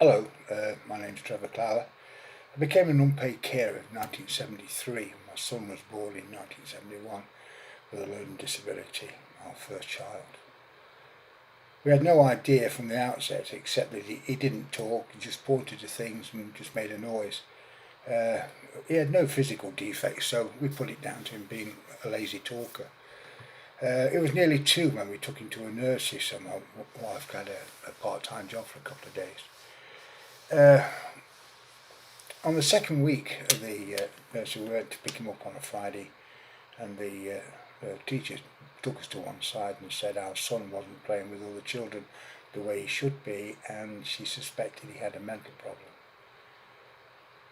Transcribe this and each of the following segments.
Hello, my name's Trevor Clower. I became an unpaid carer in 1973. My son was born in 1971 with a learning disability, our first child. We had no idea from the outset except that he didn't talk, he just pointed to things and just made a noise. Uh, he had no physical defects, so we put it down to him being a lazy talker. It was nearly 2 when we took him to a nursery, so my wife had a part-time job for a couple of days. Uh, On the second week of the nursery, we went to pick him up on a Friday, and the teacher took us to one side and said our son wasn't playing with all the children the way he should be, and she suspected he had a mental problem.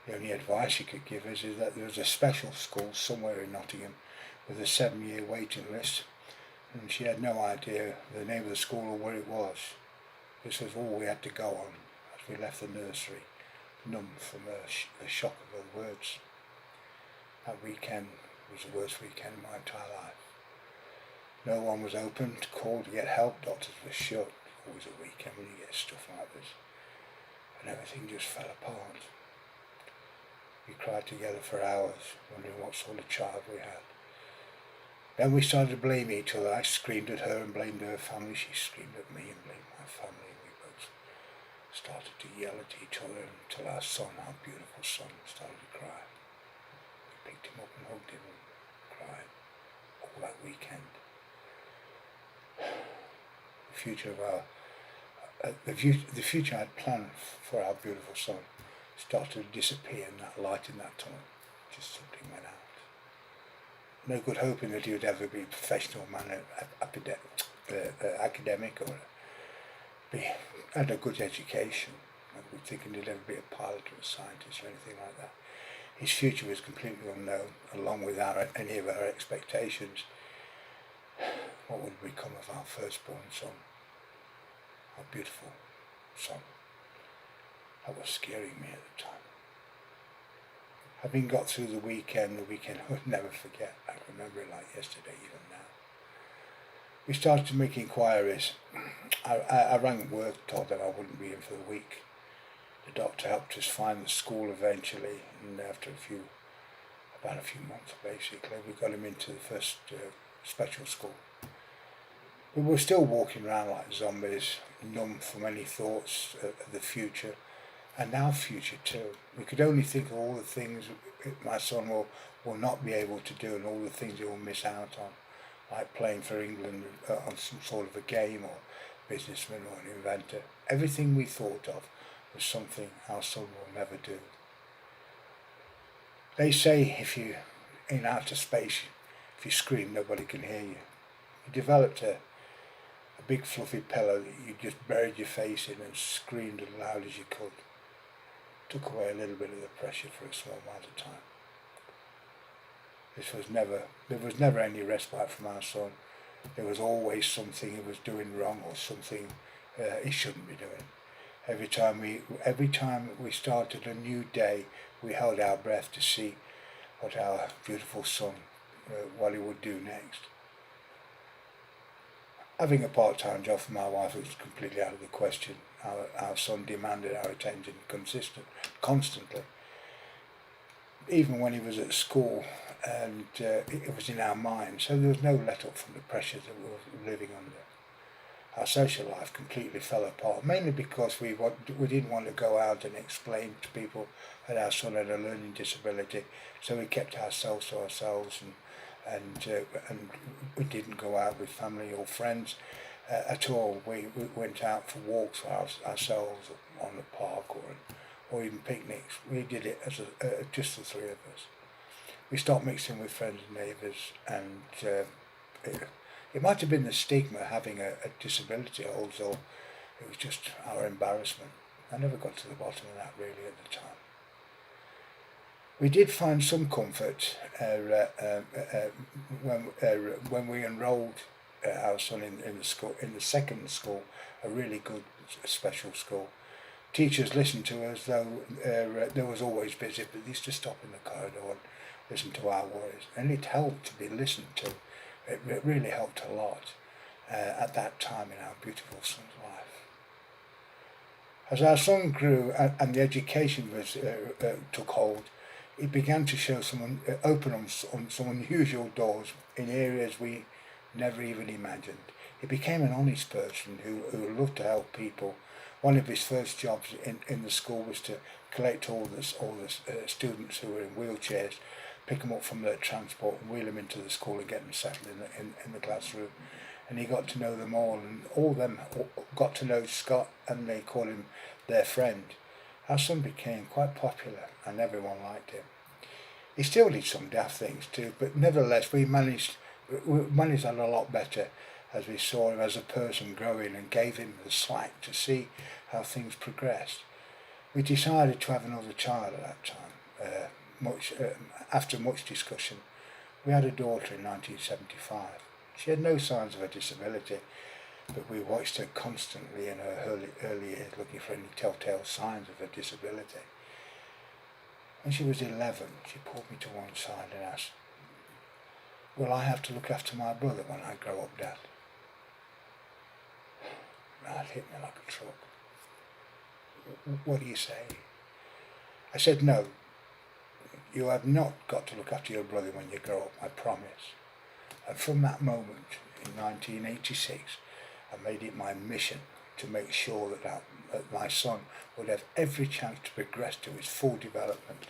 The only advice she could give us is that there was a special school somewhere in Nottingham with a 7-year waiting list, and she had no idea the name of the school or where it was. This was all we had to go on as we left the nursery, numb from the shock of her words. That weekend was the worst weekend of my entire life. No one was open to call to get help, doctors were shut. Always a weekend when you get stuff like this. And everything just fell apart. We cried together for hours, wondering what sort of child we had. Then we started to blame each other. I screamed at her and blamed her family. She screamed at me and blamed my family. We both started to yell at each other until our son, our beautiful son, started to cry. We picked him up and hugged him and cried all that weekend. The future I had planned for our beautiful son started to disappear, and that light in that tunnel just suddenly went out. No good hoping that he would ever be a professional man, academic, or had a good education. I was thinking he'd ever be a pilot or a scientist or anything like that. His future was completely unknown, along with any of our expectations. What would become of our firstborn son? Our beautiful son. That was scaring me at the time. Having got through the weekend I would never forget. I can remember it like yesterday, even now. We started to make inquiries. I rang work, told them I wouldn't be in for the week. The doctor helped us find the school eventually, and after about a few months basically, we got him into the first special school. We were still walking around like zombies, numb from any thoughts of the future, and our future too. We could only think of all the things my son will not be able to do, and all the things he will miss out on, like playing for England on some sort of a game, or businessman or an inventor. Everything we thought of was something our son will never do. They say if you in outer space, if you scream, nobody can hear you. He developed a big fluffy pillow that you just buried your face in and screamed as loud as you could. Took away a little bit of the pressure for a small amount of time. There was never any respite from our son. There was always something he was doing wrong, or something he shouldn't be doing. Every time we started a new day, we held our breath to see what our beautiful son, what he would do next. Having a part-time job for my wife was completely out of the question. Our son demanded our attention constantly. Even when he was at school, and it was in our mind, so there was no let up from the pressures that we were living under. Our social life completely fell apart, mainly because we didn't want to go out and explain to people that our son had a learning disability, so we kept ourselves to ourselves, and we didn't go out with family or friends at all. We went out for walks for ourselves on the park, or even picnics. We did it as just the three of us. We stopped mixing with friends and neighbours, and it might have been the stigma having a disability, although it was just our embarrassment. I never got to the bottom of that really at the time. We did find some comfort when we enrolled our son in the second school, a really good special school. Teachers listened to us, though there was always busy, but they used to stop in the corridor and listen to our worries, and it helped to be listened to. It really helped a lot at that time in our beautiful son's life. As our son grew and the education took hold, it began to show open on some unusual doors in areas we never even imagined. He became an honest person who loved to help people. One of his first jobs in the school was to collect all the students who were in wheelchairs, pick them up from their transport and wheel them into the school and get them settled in the classroom. And he got to know them all, and all of them got to know Scott, and they called him their friend. Our son became quite popular and everyone liked him. He still did some daft things too, but nevertheless we managed that a lot better as we saw him as a person growing and gave him the slack to see how things progressed. We decided to have another child at that time, after much discussion. We had a daughter in 1975. She had no signs of a disability, but we watched her constantly in her early years looking for any telltale signs of a disability. When she was 11, she pulled me to one side and asked, "Will I have to look after my brother when I grow up, Dad?" That hit me like a truck. "What do you say?" I said, "No, you have not got to look after your brother when you grow up, I promise." And from that moment, in 1986, I made it my mission to make sure that my son would have every chance to progress to his full development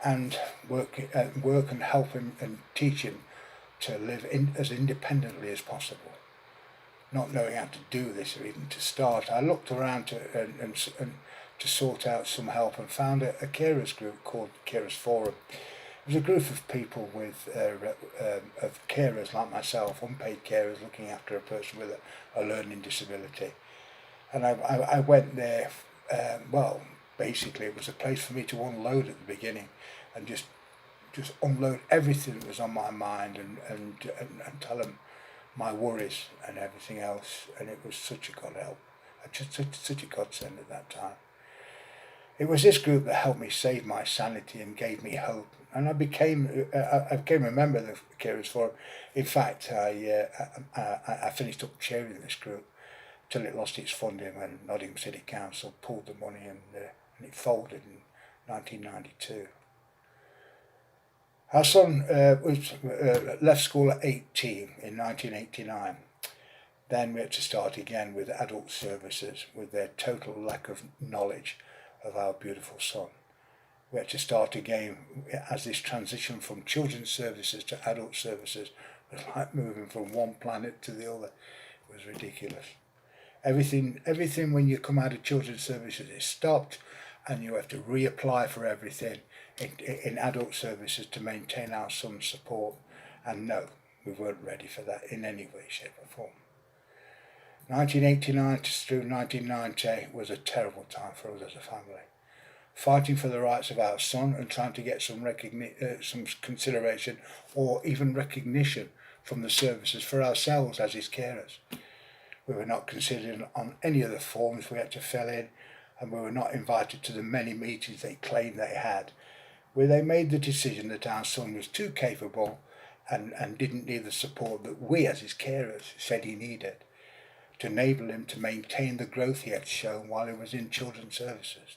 and work and help him and teach him to live as independently as possible. Not knowing how to do this or even to start, I looked around to sort out some help and found a carers group called Carers Forum. It was a group of people of carers like myself, unpaid carers looking after a person with a learning disability. And I went there, basically it was a place for me to unload at the beginning and just unload everything that was on my mind and tell them my worries and everything else. And it was such a God help, such a godsend at that time. It was this group that helped me save my sanity and gave me hope. And I became a member of the Carers Forum. In fact, I finished up chairing this group till it lost its funding when Nottingham City Council pulled the money and it folded in 1992. Our son left school at 18 in 1989. Then we had to start again with adult services with their total lack of knowledge of our beautiful son. We had to start again as this transition from children's services to adult services was like moving from one planet to the other. It was ridiculous. Everything when you come out of children's services is stopped and you have to reapply for everything in adult services to maintain our son's support. And no, we weren't ready for that in any way, shape or form. 1989 through 1990 was a terrible time for us as a family. Fighting for the rights of our son and trying to get some consideration or even recognition from the services for ourselves as his carers. We were not considered on any of the forms we had to fill in, and we were not invited to the many meetings they claimed they had, where they made the decision that our son was too capable and didn't need the support that we as his carers said he needed to enable him to maintain the growth he had shown while he was in children's services.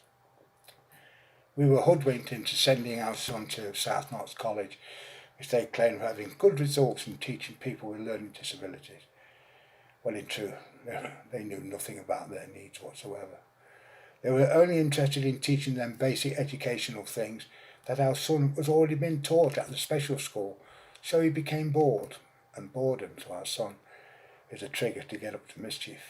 We were hoodwinked into sending our son to South Notts College, which they claimed were having good results in teaching people with learning disabilities. Well, in truth, they knew nothing about their needs whatsoever. They were only interested in teaching them basic educational things that our son was already been taught at the special school, so he became bored, and boredom to our son is a trigger to get up to mischief.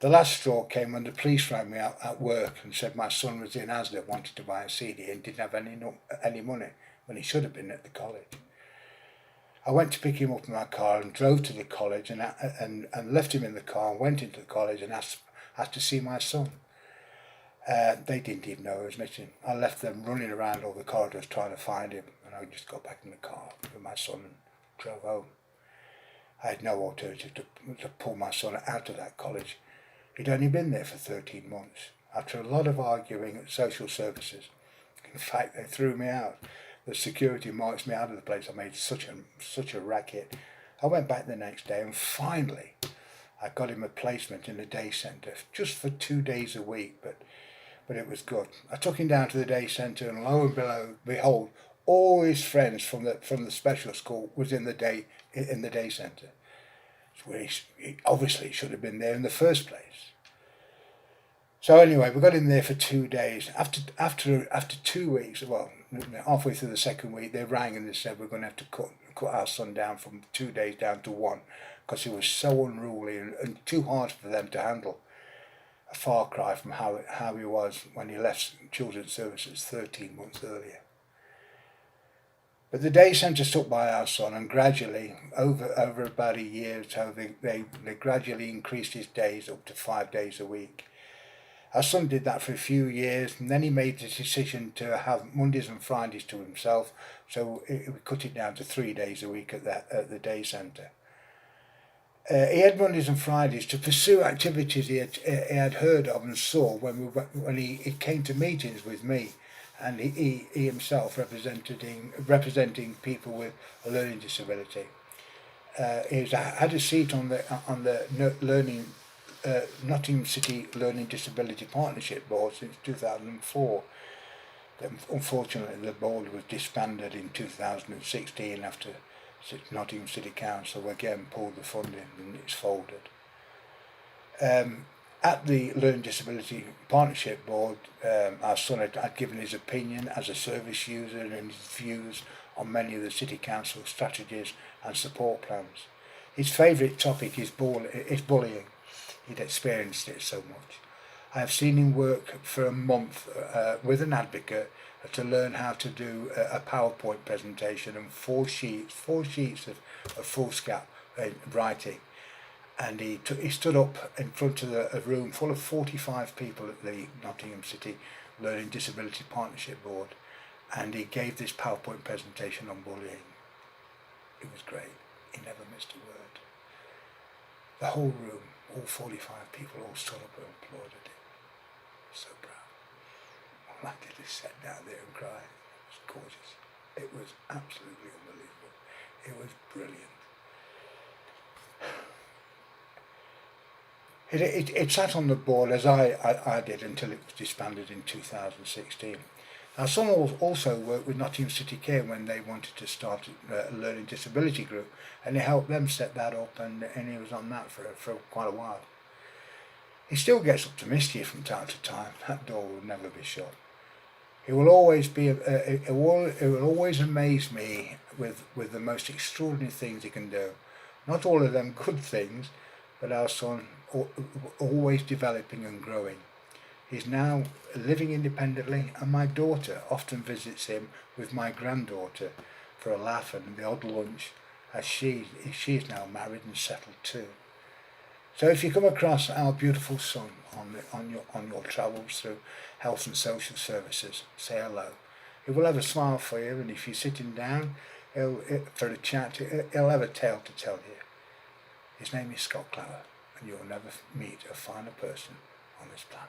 The last straw came when the police rang me out at work and said my son was in Asda, wanted to buy a CD and didn't have any money when he should have been at the college. I went to pick him up in my car and drove to the college and left him in the car and went into the college and asked to see my son. They didn't even know I was missing. I left them running around all the corridors trying to find him, and I just got back in the car with my son and drove home. I had no alternative to pull my son out of that college. He'd only been there for 13 months. After a lot of arguing at social services, in fact, they threw me out. The security marched me out of the place. I made such a racket. I went back the next day and finally I got him a placement in a day centre just for 2 days a week, but it was good. I took him down to the day centre, and lo and behold, all his friends from the special school was in the day centre. Where he obviously should have been there in the first place. So anyway, we got him there for 2 days. After 2 weeks, well, halfway through the second week, they rang and they said we're going to have to cut our son down from 2 days down to one, because he was so unruly and too hard for them to handle. A far cry from how he was when he left children's services 13 months earlier. But the day centre stuck by our son, and gradually, over about a year or so, they gradually increased his days up to 5 days a week. Our son did that for a few years, and then he made the decision to have Mondays and Fridays to himself, so we cut it down to 3 days a week at the day centre. He had Mondays and Fridays to pursue activities he had heard of and saw when he came to meetings with me, and he himself representing people with a learning disability. He had a seat on the Nottingham City Learning Disability Partnership Board since 2004. Unfortunately, the board was disbanded in 2016 after Nottingham City Council again pulled the funding, and it's folded. At the Learning Disability Partnership Board, our son had given his opinion as a service user and his views on many of the City Council strategies and support plans. His favourite topic is bullying. He'd experienced it so much. I have seen him work for a month with an advocate to learn how to do a PowerPoint presentation and four sheets of foolscap writing. And he stood up in front of a room full of 45 people at the Nottingham City Learning Disability Partnership Board, and he gave this PowerPoint presentation on bullying. It was great. He never missed a word. The whole room, all 45 people, all stood up and applauded him. So proud. All I did is sit down there and cry. It was gorgeous. It was absolutely unbelievable. It was brilliant. It sat on the board as I did until it was disbanded in 2016. Our son also worked with Nottingham City Care when they wanted to start a learning disability group, and he helped them set that up, and he was on that for quite a while. He still gets up to mischief from time to time. That door will never be shut. It will always amaze me with the most extraordinary things he can do. Not all of them good things, but our son always developing and growing. He's now living independently, and my daughter often visits him with my granddaughter for a laugh and the odd lunch, as she is now married and settled too. So if you come across our beautiful son on your travels through health and social services, say hello. He will have a smile for you, and if you're sitting down for a chat, he'll have a tale to tell you. His name is Scott Clower, and you'll never meet a finer person on this planet.